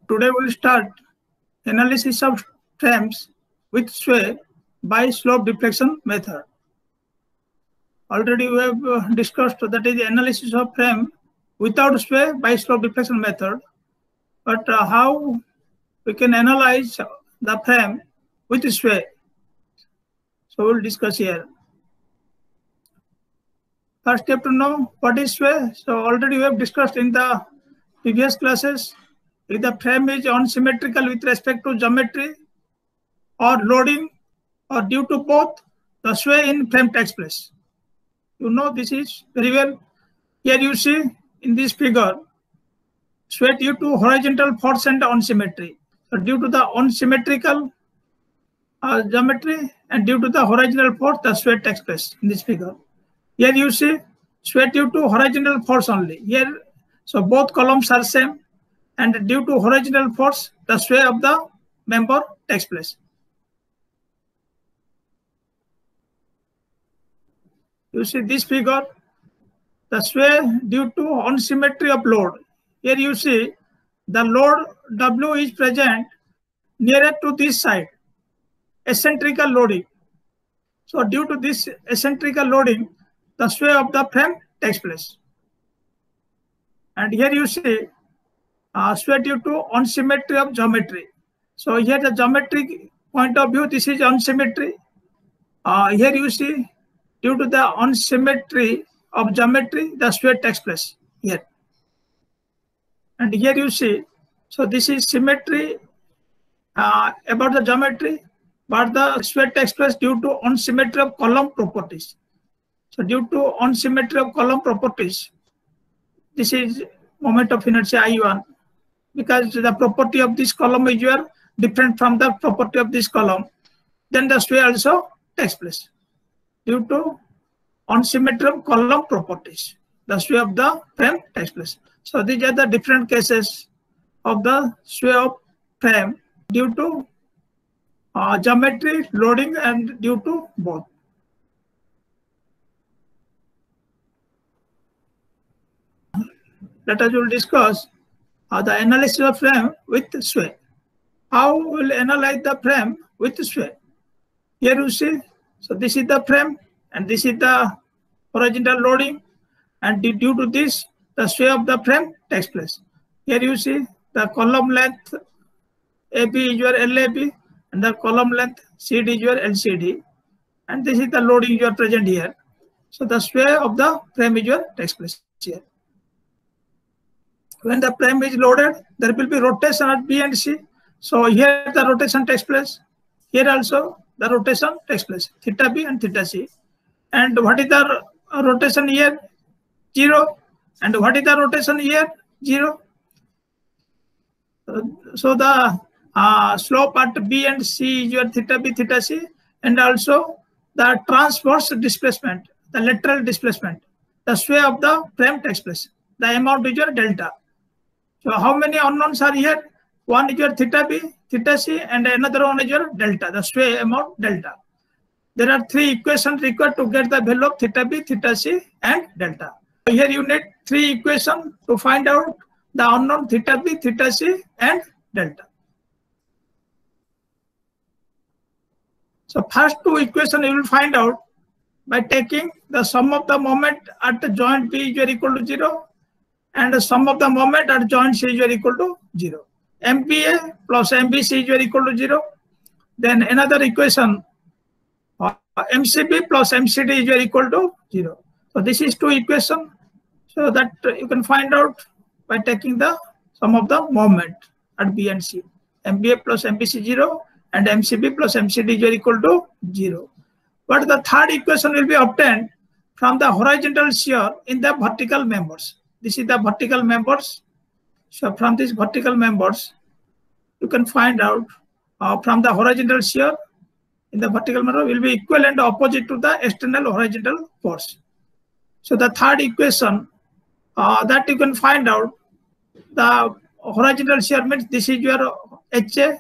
Today we'll start analysis of frames with sway by slope deflection method. Already we have discussed that is the analysis of frame without sway by slope deflection method. But how we can analyze the frame with sway? So we'll discuss here. First, you have to know what is sway. So already we have discussed in the previous classes. If the frame is unsymmetrical with respect to geometry or loading or due to both, the sway in frame takes place. You know this is very well. Here you see in this figure, sway due to horizontal force and unsymmetry. So due to the unsymmetrical geometry and due to the horizontal force, the sway takes place in this figure. Here you see sway due to horizontal force only. Here, so both columns are same, and due to horizontal force, the sway of the member takes place. You see this figure, the sway due to unsymmetry of load. Here you see the load W is present nearer to this side, eccentrical loading. So due to this eccentrical loading, the sway of the frame takes place. And here you see sway due to unsymmetry of geometry. So here the geometric point of view, this is unsymmetry. Here you see due to the unsymmetry of geometry, the sway takes place here. And here you see, so this is symmetry about the geometry, but the sway takes place due to unsymmetry of column properties. So due to unsymmetry of column properties, this is moment of inertia I1, because the property of this column is different from the property of this column. Then the sway also takes place due to unsymmetry of column properties. The sway of the frame takes place. So these are the different cases of the sway of frame due to geometry, loading, and due to both. Let us will discuss the analysis of frame with sway. How we will analyze the frame with sway? Here you see, so this is the frame and this is the horizontal loading, and due to this, the sway of the frame takes place. Here you see the column length AB is your LAB and the column length CD is your LCD, and this is the loading you are present here. So the sway of the frame is your takes place here. When the frame is loaded, there will be rotation at B and C. So here the rotation takes place. Here also the rotation takes place, theta B and theta C. And what is the rotation here? 0. And what is the rotation here? 0. So the slope at B and C is your theta B, theta C, and also the transverse displacement, the lateral displacement, the sway of the frame takes place. The amount is your delta. So how many unknowns are here? One is your theta B, theta C, and another one is your delta, the sway amount delta. There are 3 equations required to get the value of theta B, theta C, and delta. Here you need 3 equations to find out the unknown theta B, theta C, and delta. So first 2 equations you will find out by taking the sum of the moment at the joint B is equal to 0 and the sum of the moment at joint C is equal to 0. MBA plus MBC is equal to 0. Then another equation, MCB plus MCD is equal to 0. So this is 2 equations. So that you can find out by taking the sum of the moment at B and C. MBA plus MBC 0 and MCB plus MCD is equal to 0. But the third equation will be obtained from the horizontal shear in the vertical members. This is the vertical members. So from these vertical members, you can find out from the horizontal shear in the vertical member will be equivalent opposite to the external horizontal force. So the third equation that you can find out, the horizontal shear means this is your HA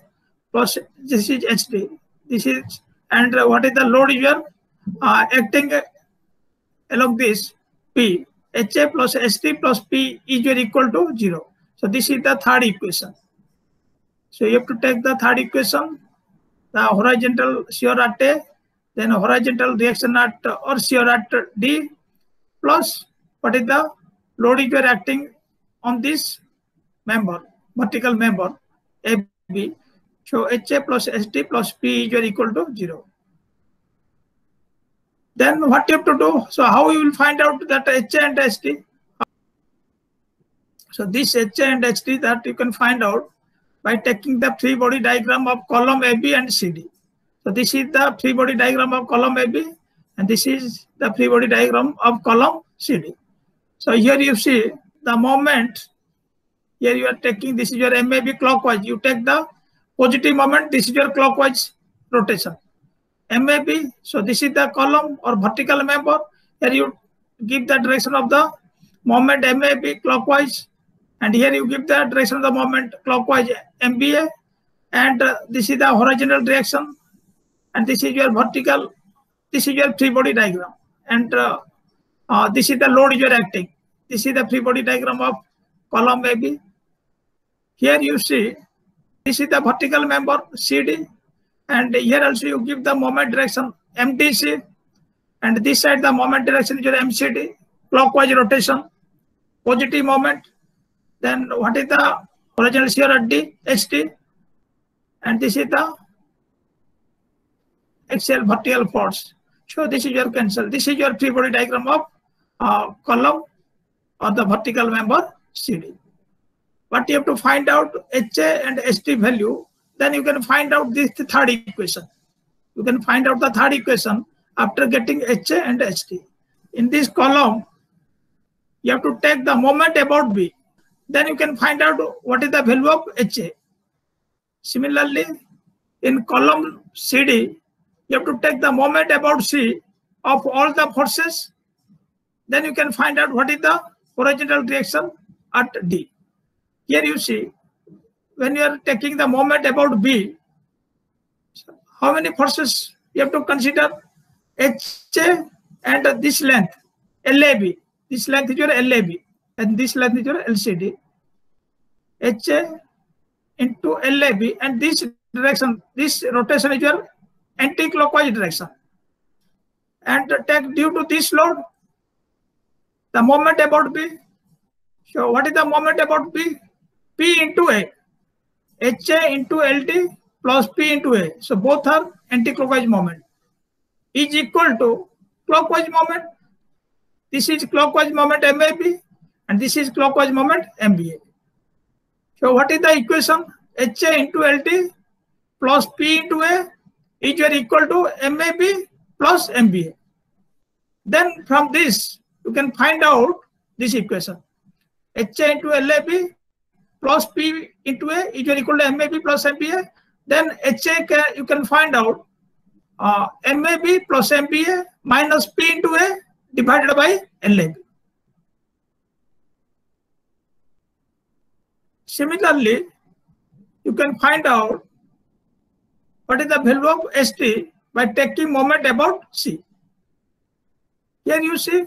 plus this is HD. This is, and what is the load you are acting along this P. HA plus SD plus P is equal to 0. So this is the third equation. So you have to take the third equation, the horizontal shear at A, then horizontal reaction at or shear at D, plus what is the load you are acting on this member, vertical member AB. So HA plus ST plus P is equal to 0. Then what you have to do? So how you will find out that HA and ST? So this HA and ST that you can find out by taking the free body diagram of column AB and CD. So this is the free body diagram of column AB, and this is the free body diagram of column CD. So here you see the moment. Here you are taking, this is your MAB clockwise. You take the positive moment. This is your clockwise rotation. MAB. So this is the column or vertical member. Here you give the direction of the moment MAB clockwise, and here you give the direction of the moment clockwise MBA, and this is the horizontal direction, and this is your vertical. This is your free body diagram, and this is the load you are acting. This is the free body diagram of column AB. Here you see this is the vertical member CD, and here also you give the moment direction MDC, and this side the moment direction is your MCD, clockwise rotation, positive moment. Then what is the horizontal shear at D, HT, and this is the axial vertical force. So this is your cancel. This is your free body diagram of column or the vertical member CD. But you have to find out HA and ST value. Then you can find out this third equation. You can find out the third equation after getting HA and ST. In this column, you have to take the moment about B. Then you can find out what is the value of HA. Similarly, in column CD, you have to take the moment about C of all the forces. Then you can find out what is the horizontal reaction at D. Here you see, when you are taking the moment about B, how many forces you have to consider? HA and this length, LAB. This length is your LAB, and this length is your LCD. HA into LAB, and this direction, this rotation is your anti-clockwise direction. And take due to this load, the moment about B. So what is the moment about B? P into A. HA into LD plus P into A. So both are anti-clockwise moment. Is equal to clockwise moment. This is clockwise moment MAB, and this is clockwise moment MBA. So what is the equation? HA into LD plus P into A is equal to MAB plus MBA. Then from this, you can find out this equation. HA into LAB plus P into A is equal to MAB plus MBA. Then HA you can find out MAB plus MBA minus P into A divided by LAB. Similarly, you can find out what is the value of ST by taking moment about C. Here you see,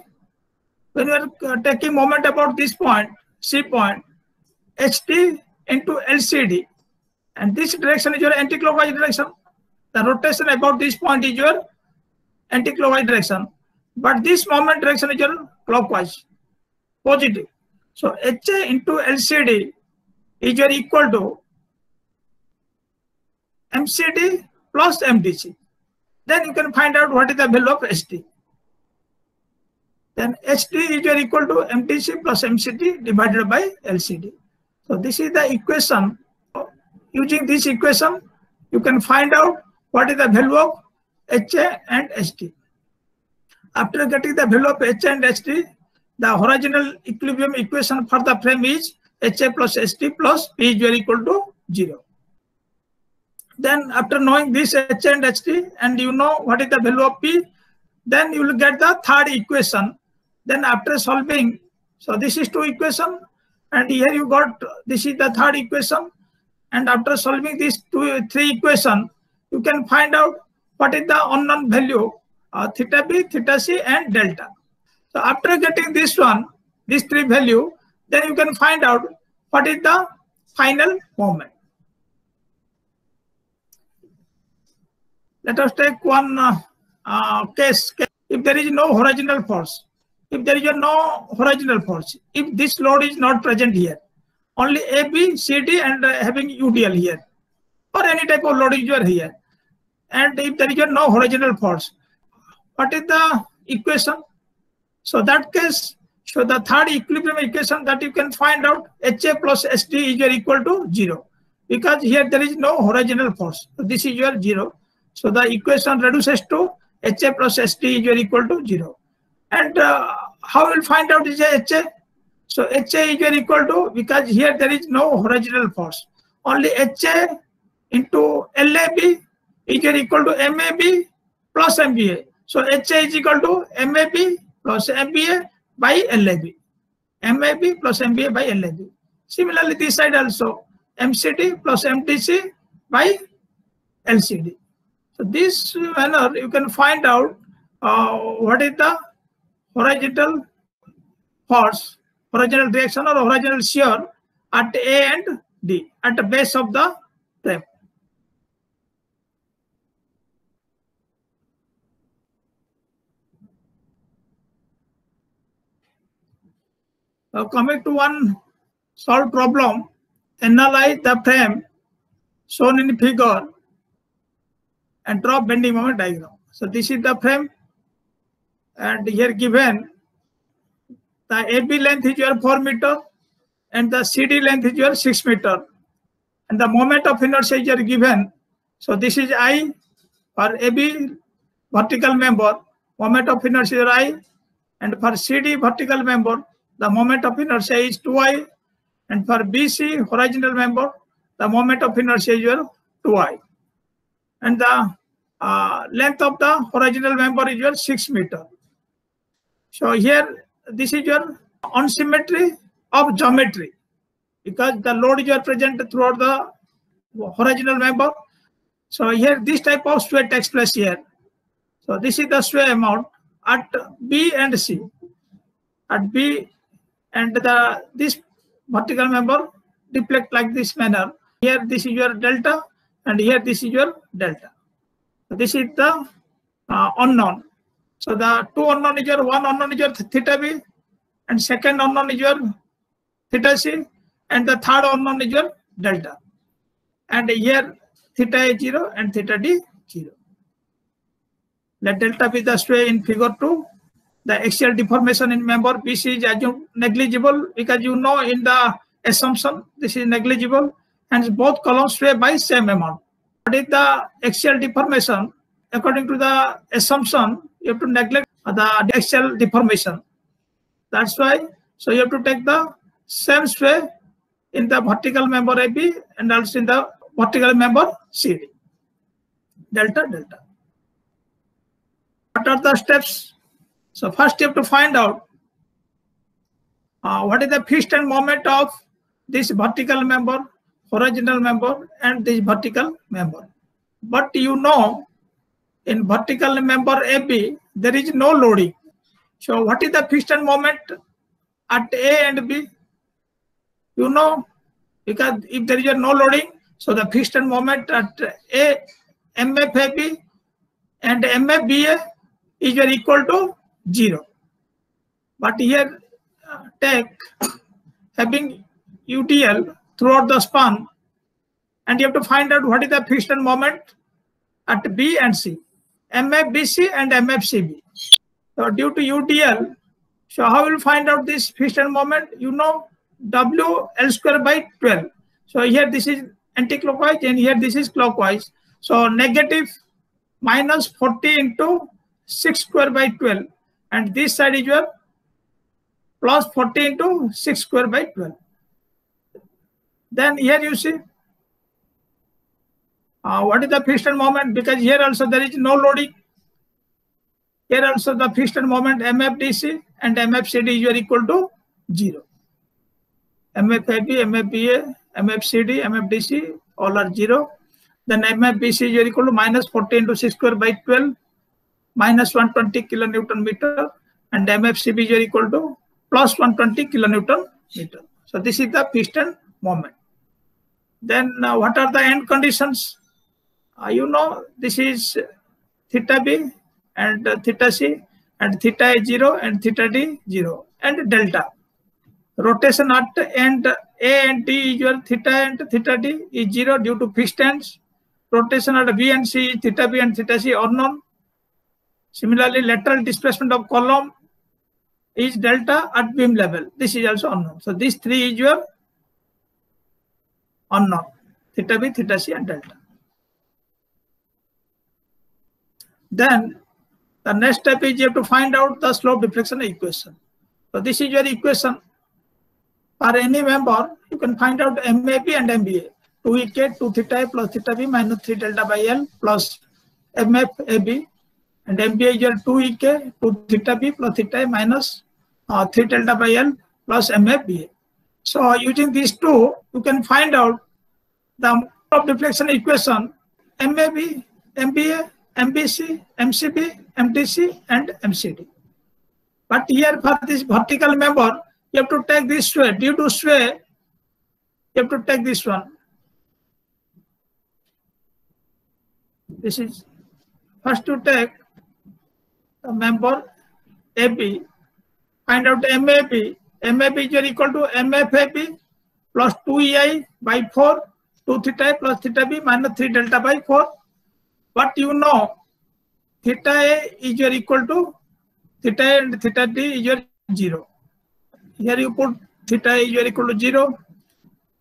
when you are taking moment about this point, C point, HT into LCD, and this direction is your anti-clockwise direction. The rotation about this point is your anti-clockwise direction, but this moment direction is your clockwise, positive. So HA into LCD is equal to MCD plus MDC. Then you can find out what is the value of ST. Then HT is equal to MDC plus MCD divided by LCD. So this is the equation. Using this equation, you can find out what is the value of HA and ST. After getting the value of HA and ST, the horizontal equilibrium equation for the frame is HA plus ST plus P is equal to 0. Then after knowing this HA and ST, and you know what is the value of P, then you will get the third equation. Then after solving, so this is two equation, and here you got, this is the third equation. And after solving these three equation, you can find out what is the unknown value, theta B, theta C, and delta. So after getting this one, these three value, then you can find out what is the final moment. Let us take one case. If there is no horizontal force, if this load is not present here, only A, B, C, D and having UDL here, or any type of load is here, and if there is no horizontal force, what is the equation? So that case, so the third equilibrium equation that you can find out, HA plus SD is equal to 0, because here there is no horizontal force. So this is your 0. So the equation reduces to HA plus SD is equal to 0. And how will find out is HA? So HA is equal to, because here there is no horizontal force, only HA into LAB is equal to MAB plus MBA. So HA is equal to MAB plus MBA by LAB. MAB plus MBA by LAB. Similarly, this side also, MCD plus MTC by LCD. So this manner you can find out what is the horizontal force, horizontal reaction or horizontal shear at A and D, at the base of the frame. Coming to one solved problem, analyze the frame shown in the figure and draw bending moment diagram. So this is the frame, and here given the AB length is your 4 meter and the CD length is your 6 meter, and the moment of inertia is given. So this is I for AB vertical member, moment of inertia is I, and for CD vertical member, the moment of inertia is 2I, and for BC horizontal member, the moment of inertia is your 2I, and the length of the horizontal member is your 6 meter. So here this is your unsymmetry of geometry, because the load is present throughout the horizontal member. So here this type of sway takes place here. So this is the sway amount at B and C. At B and this vertical member deflect like this manner. Here this is your delta, and here this is your delta. So this is the unknown. So the two unknown is your, one unknown is your theta B, and second unknown is your theta C, and the third unknown is your delta. And here theta is 0 and theta D 0. Let delta be the sway in figure 2. The axial deformation in member BC is assumed negligible, because you know in the assumption this is negligible, and both columns sway by same amount. What is the axial deformation? According to the assumption, you have to neglect the axial deformation. That's why, so you have to take the same sway in the vertical member AB and also in the vertical member CD. Delta, delta. What are the steps? So first you have to find out what is the piston moment of this vertical member, horizontal member, and this vertical member. But you know, in vertical member AB, there is no loading. So what is the piston moment at A and B? You know, because if there is no loading, so the piston moment at A, MFAB and MFBA is equal to 0. But here take having UDL throughout the span, and you have to find out what is the piston moment at B and C, MFBC and MFCB. So due to UDL, so how will you find out this piston moment? You know, W L square by 12. So here this is anti-clockwise and here this is clockwise. So negative minus 40 into 6 square by 12, and this side is your plus 40 into 6 square by 12. Then here you see what is the piston moment, because here also there is no loading. Here also the piston moment MFDC and MFCD is equal to 0. MFAB, MFBA, MFCD, MFDC all are 0. Then MFBC is equal to minus 40 into 6 square by 12, minus 120 kilonewton meter, and MFCB is equal to plus 120 kilonewton meter. So this is the piston moment. Then what are the end conditions? You know, this is theta b and theta c, and theta a 0 and theta d 0, and delta. Rotation at end A and D is your theta and theta d is 0 due to fixed ends. Rotation at B and C is theta b and theta c unknown. Similarly, lateral displacement of column is delta at beam level. This is also unknown. So these three is your unknown: theta b, theta c, and delta. Then the next step is you have to find out the slope deflection equation. So this is your equation. For any member, you can find out MAB and MBA. 2ek 2 theta a plus theta b minus 3 delta by L plus MFAB, and MBA is your 2ek 2 theta b plus theta a minus 3 delta by L plus MFBA. So using these two, you can find out the slope deflection equation: MAB, MBA, MBC, MCB, MDC, and MCD. But here for this vertical member, you have to take this sway. Due to sway, you have to take this one. This is first to take the member AB. Find out MAB. MAB is equal to MFAB plus 2EI by 4, 2 theta plus theta b minus 3 delta by 4. But you know, theta A is equal to theta A and theta D is 0. Here you put theta A is equal to 0.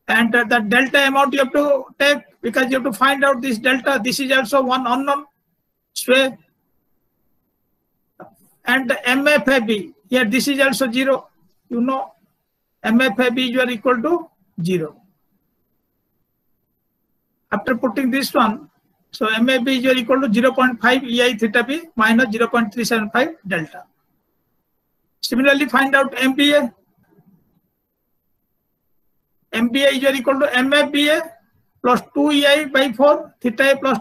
And the delta amount you have to take, because you have to find out this delta. This is also one unknown sway. And MFAB, here this is also 0. You know, MFAB is equal to 0. After putting this one, so MAB is equal to 0.5 EI theta b minus 0.375 delta. Similarly, find out MBA. MBA is equal to MFBA plus 2 EI by 4 theta a plus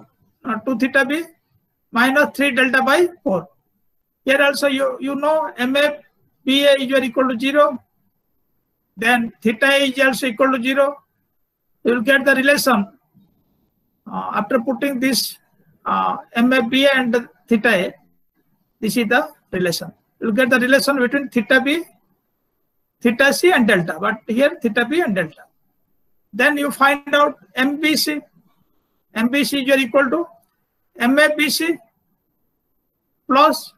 2 theta b minus 3 delta by 4. Here also you know MFBA is equal to 0. Then theta a is also equal to 0. You will get the relation. After putting this MFBA and theta a, this is the relation. You will get the relation between theta b, theta c, and delta. But here theta b and delta. Then you find out MBC. MBC is equal to MFBC plus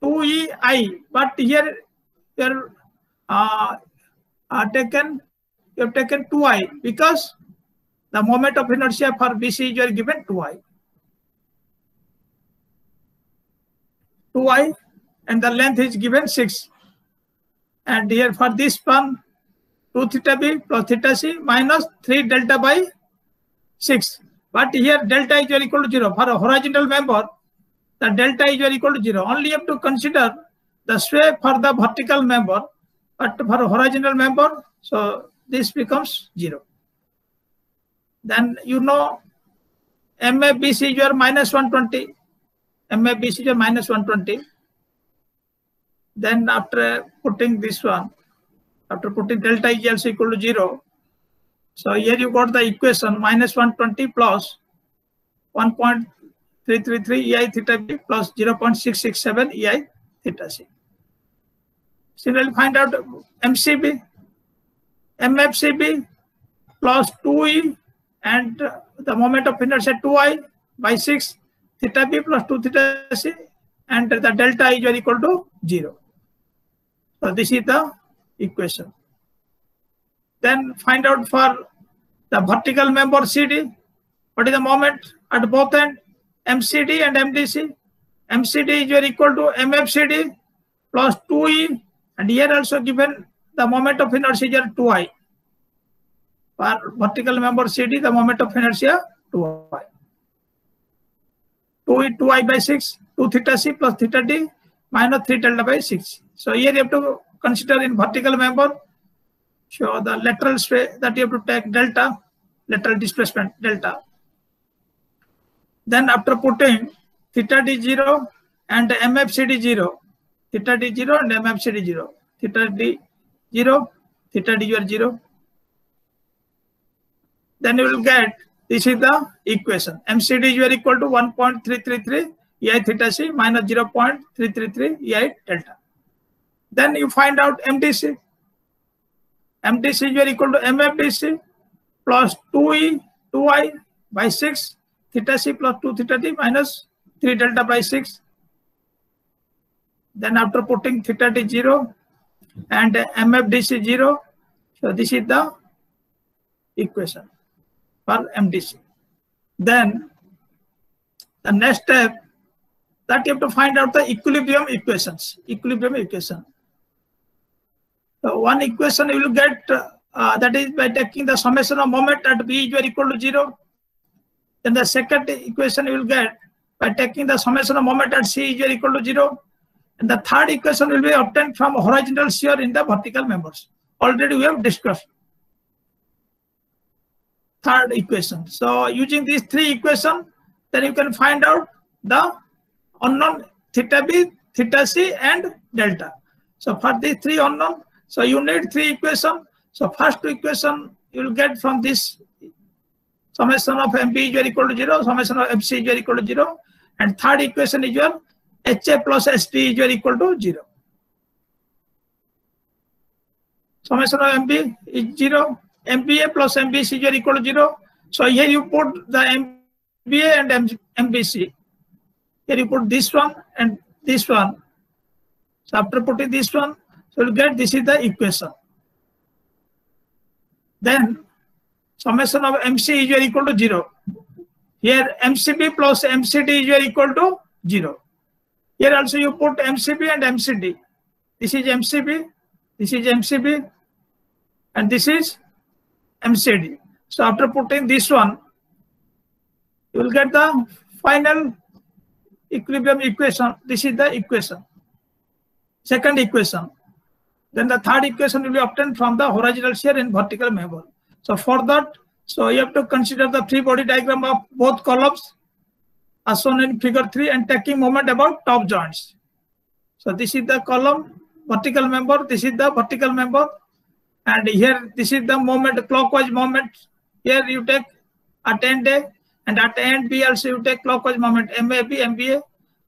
2EI. But here you have taken 2I because the moment of inertia for BC is given 2I. 2I and the length is given 6. And here for this one, 2 theta b plus theta c minus 3 delta by 6. But here delta is equal to 0. For a horizontal member, the delta is equal to 0. Only you have to consider the sway for the vertical member. But for a horizontal member, so this becomes 0. Then you know MFBC is your minus 120. MFBC is your minus 120. Then after putting this one, after putting delta is also equal to 0. So here you got the equation minus 120 plus 1.333 EI theta b plus 0.667 EI theta c. Similarly, find out MCB. MFCB plus 2E and the moment of inertia 2I by 6 theta b plus 2 theta c, and the delta is equal to 0. So this is the equation. Then find out for the vertical member CD, what is the moment at both ends, MCD and MDC. MCD is equal to MFCD plus 2E, and here also given the moment of inertia is 2I. For vertical member CD, the moment of inertia 2I. 2I by 6, 2 theta c plus theta d minus 3 delta by 6. So here you have to consider in vertical member, show the lateral sway that you have to take delta, lateral displacement delta. Then after putting theta d 0 and MFCD 0, theta d 0 and MFCD 0, theta d 0, theta d 0. Then you will get, this is the equation. MCD is equal to 1.333 ei theta c minus 0.333 ei delta. Then you find out MDC. MDC is equal to MFDC plus 2i by 6 theta c plus 2 theta t minus 3 delta by 6. Then after putting theta t 0 and MFDC 0, so this is the equation for MDC. Then the next step that you have to find out the equilibrium equations. Equilibrium equation. So one equation you will get that is by taking the summation of moment at B is equal to 0. Then the second equation you will get by taking the summation of moment at C is equal to 0. And the third equation will be obtained from horizontal shear in the vertical members. Already we have discussed. Third equation. So using these three equations, then you can find out the unknown theta B, theta C, and delta. So for these three unknown, so you need three equations. So first equation you will get from this summation of MB is equal to 0, summation of MC is equal to 0, and third equation is your HA plus ST is equal to 0. Summation of MB is 0, MBA plus MBC is equal to 0. So here you put the MBA and MBC. Here you put this one and this one. So after putting this one, so you'll get this is the equation. Then summation of MC is equal to 0. Here MCB plus MCD is equal to 0. Here also you put MCB and MCD. This is MCB, this is MCB, and this is MCD. So after putting this one, you will get the final equilibrium equation. This is the equation. Second equation. Then the third equation will be obtained from the horizontal shear in vertical member. So for that, so you have to consider the free body diagram of both columns as shown in figure 3 and taking moment about top joints. So this is the column vertical member, this is the vertical member, and here this is the moment, clockwise moment. Here you take at end A, and at end B also you take clockwise moment MAB, MBA,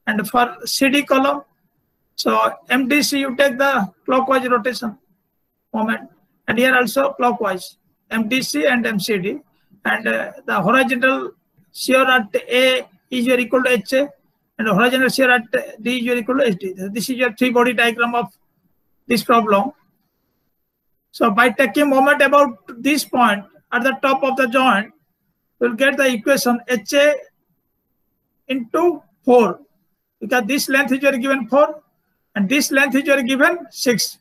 and for CD column, so MDC you take the clockwise rotation moment, and here also clockwise MDC and MCD, and the horizontal shear at A is equal to HA, and horizontal shear at D is equal to HD. This is your three body diagram of this problem. So by taking moment about this point at the top of the joint, you will get the equation HA into 4, because this length is given 4 and this length is given 6.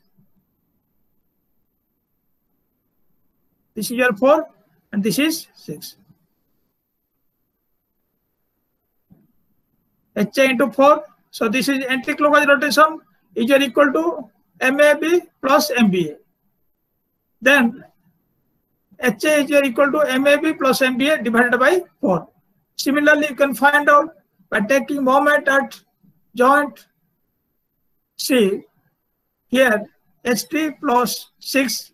This is your 4 and this is 6. HA into 4. So this is anti-clockwise rotation is equal to MAB plus MBA. Then HA is equal to MAB plus MBA divided by 4. Similarly, you can find out by taking moment at joint C. Here HT plus 6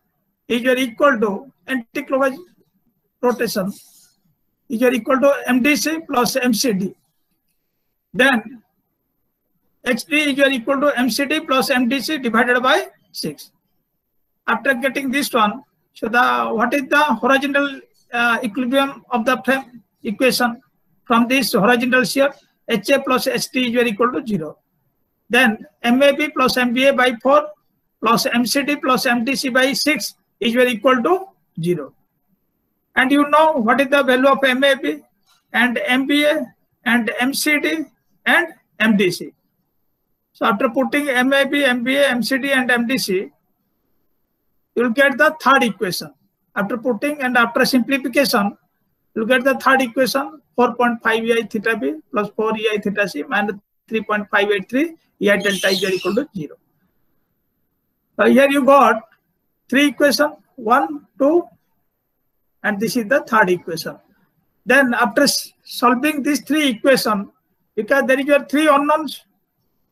is equal to anti-clockwise rotation is equal to MDC plus MCD. Then HD is equal to MCD plus MDC divided by 6. After getting this one, so what is the horizontal equilibrium of the frame equation from this horizontal shear? HA plus HT is equal to 0. Then MAB plus MBA by 4 plus MCD plus MDC by 6 is equal to 0. And you know what is the value of MAB and MBA and MCD and MDC. So after putting MAB, MBA, MCD and MDC, you will get the third equation. After putting and after simplification, you will get the third equation 4.5 ei theta b plus 4 ei theta c minus 3.583 ei delta is equal to 0. So here you got three equations, 1, 2, and this is the third equation. Then after solving these three equations, because there is your three unknowns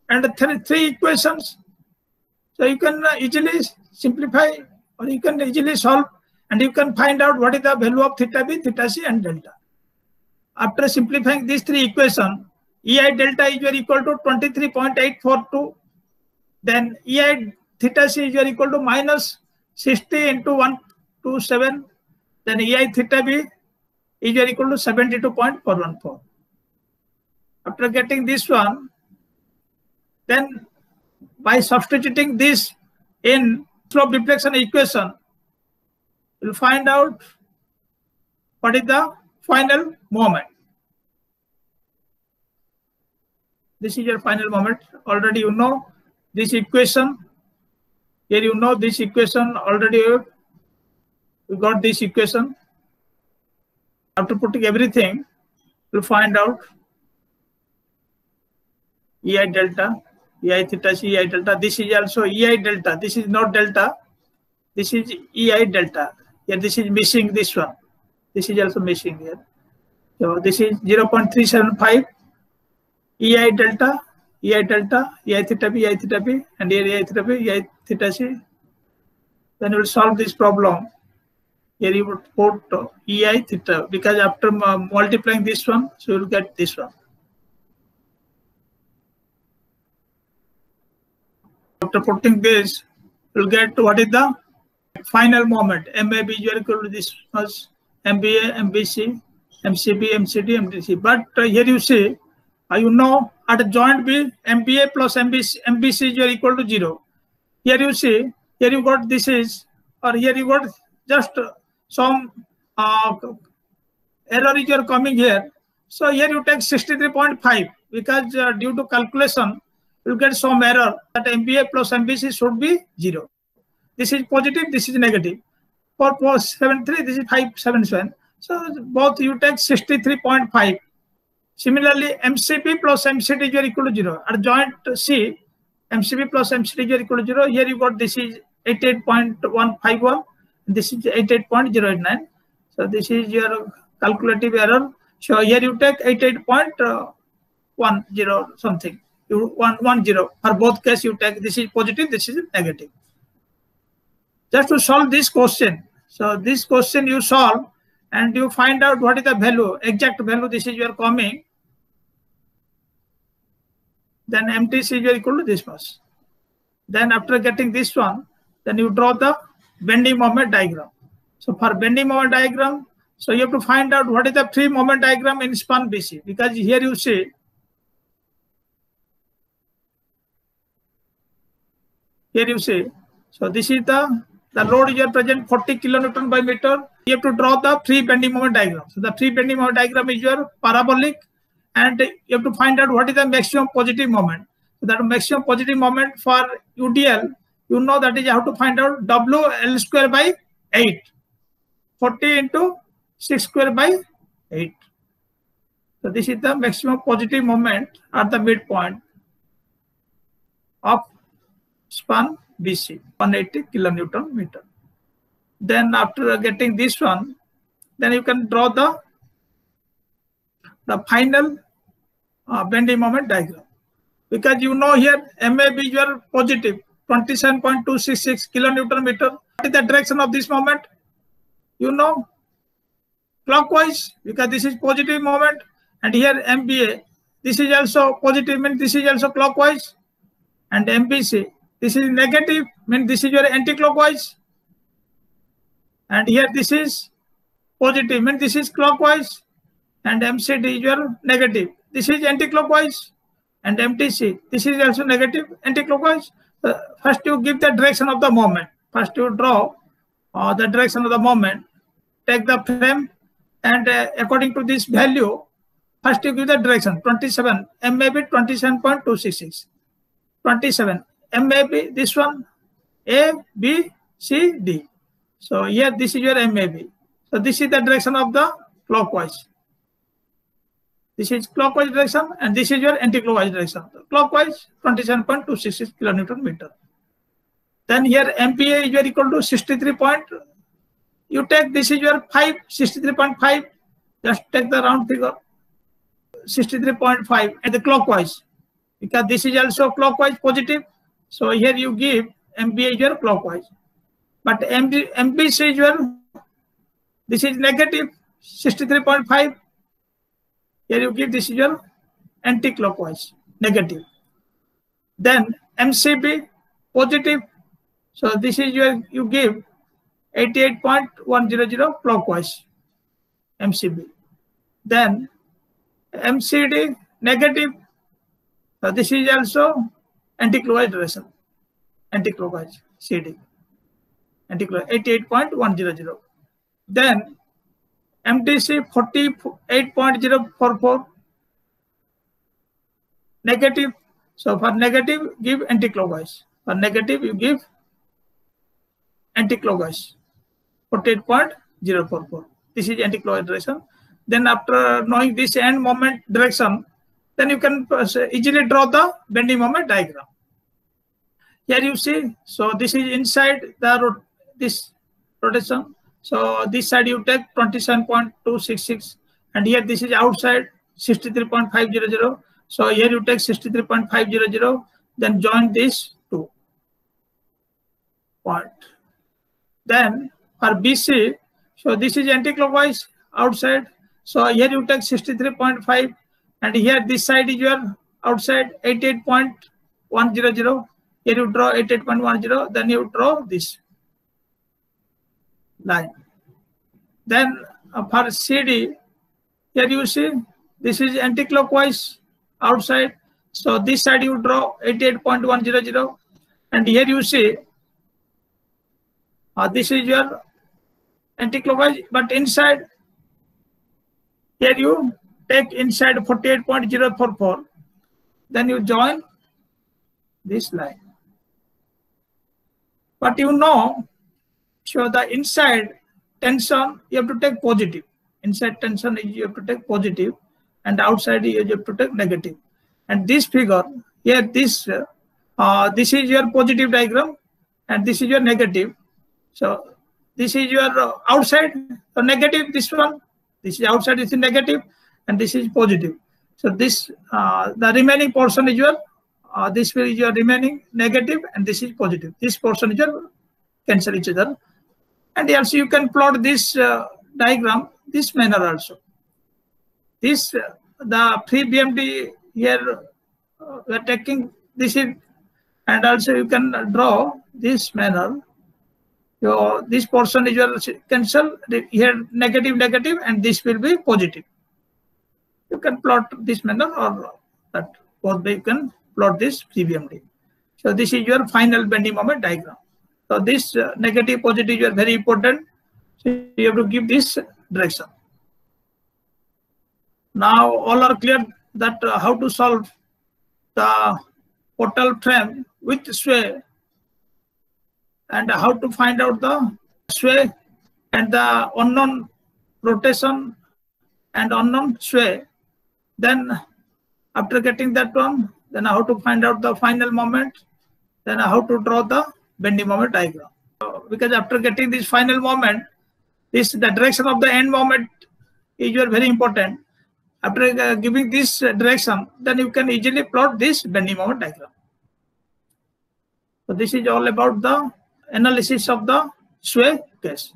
and three equations, so you can easily simplify or you can easily solve and you can find out what is the value of theta b, theta c and delta. After simplifying these three equations, EI delta is equal to 23.842. Then EI theta C is equal to minus 60 into 127. Then EI theta B is equal to 72.414. After getting this one, then by substituting this in slope deflection equation, you'll find out what is the final moment. This is your final moment. Already you know this equation. Here you know this equation already. We got this equation. After putting everything, you'll find out EI delta, EI theta C, EI delta. This is also EI delta. This is not delta. This is EI delta. Here this is missing this one. This is also missing here. So this is 0.375 EI delta, EI delta, EI theta B, and here EI theta B, EI theta C. Then we will solve this problem. Here you would put EI theta, because after multiplying this one, so you will get this one. After putting this, you will get what is the final moment. MAB is equal to this much, MBA, MBC, MCB, MCD, MDC. But here you see, you know at a joint B, MBA plus MBC is equal to 0. Here you see, here you got this is, or here you got just some error is coming here. So here you take 63.5 because due to calculation, you get some error that MBA plus MBC should be 0. This is positive, this is negative. For 473, this is 577. So both you take 63.5. Similarly, MCB plus MCD is equal to 0. At joint C, MCB plus MCD is equal to 0. Here you got this is 88.151. This is 88.089. So this is your calculative error. So here you take 88.10 something. You 110. For both cases you take this is positive, this is negative. Just to solve this question. So this question you solve and you find out what is the value, exact value. This is your coming. Then MTC is equal to this much. Then after getting this one, then you draw the bending moment diagram. So for bending moment diagram, so you have to find out what is the free moment diagram in span BC, because here you see, so this is the load is present 40 kilonewton by meter. You have to draw the free bending moment diagram. So the free bending moment diagram is your parabolic, and you have to find out what is the maximum positive moment. So that maximum positive moment for UDL, you know that is how to find out WL square by 8. 40 into 6 square by 8. So this is the maximum positive moment at the midpoint of span BC, 180 kilonewton meter. Then after getting this one, then you can draw the final bending moment diagram. Because you know here MAB is your positive 27.266 kilonewton meter. What is the direction of this moment? You know, clockwise, because this is positive moment, and here MBA, this is also positive, means this is also clockwise, and MBC, this is negative, means this is your anti-clockwise, and here this is positive, means this is clockwise, and MCD is your negative, this is anti-clockwise, and MTC, this is also negative, anti-clockwise. First you give the direction of the moment. First you draw the direction of the moment, take the frame, and according to this value, first you give the direction 27, MAB 27.266, 27, MAB, this one, A, B, C, D. So here this is your MAB. So this is the direction of the clockwise. This is clockwise direction, and this is your anti-clockwise direction. Clockwise 27.266 kilonewton meter. Then here MPA is equal to 63 point. You take this is your 63.5. Just take the round figure. 63.5 and the clockwise, because this is also clockwise positive. So here you give MBA is your clockwise, but MBC is your, this is negative 63.5. Here you give this is your anti-clockwise, negative. Then MCB, positive. So this is your, you give 88.100 clockwise, MCB. Then MCD, negative. So this is also anti-clockwise direction, anti-clockwise CD, anti-clockwise 88.100. Then MTC 48.044, negative. So for negative, give anti-clockwise. For negative, you give anti-clockwise 48.044. This is anti-clockwise direction. Then after knowing this end moment direction, then you can easily draw the bending moment diagram. Here you see, so this is inside the this rotation. So this side you take 27.266, and here this is outside 63.500. So here you take 63.500. Then join these two point. Then for BC, so this is anti-clockwise outside. So here you take 63.5, and here this side is your outside 88.100. Here you draw 88.10. Then you draw this line. Then for CD, here you see this is anti-clockwise outside. So this side you draw 88.100, and here you see this is your anti-clockwise, but inside here you take inside 48.044. Then you join this line. But you know, so the inside tension you have to take positive. Inside tension you have to take positive, and outside you have to take negative. And this figure here, this is your positive diagram, and this is your negative. So this is your outside, so negative. This one, this is outside, this is negative, and this is positive. So this the remaining portion is your this is your remaining negative, and this is positive. This portion is your cancel each other. And also you can plot this diagram this manner also. This the free BMD here we are taking this is, and also you can draw this manner. So this portion is your cancel here, negative, negative, and this will be positive. You can plot this manner, or that both way you can plot this free BMD. So this is your final bending moment diagram. So this negative, positive is very important. So you have to give this direction. Now all are clear that how to solve the portal frame with sway, and how to find out the sway and the unknown rotation and unknown sway. Then after getting that one, then how to find out the final moment, then how to draw the bending moment diagram. Because after getting this final moment, this the direction of the end moment is very important. After giving this direction, then you can easily plot this bending moment diagram. So this is all about the analysis of the sway case.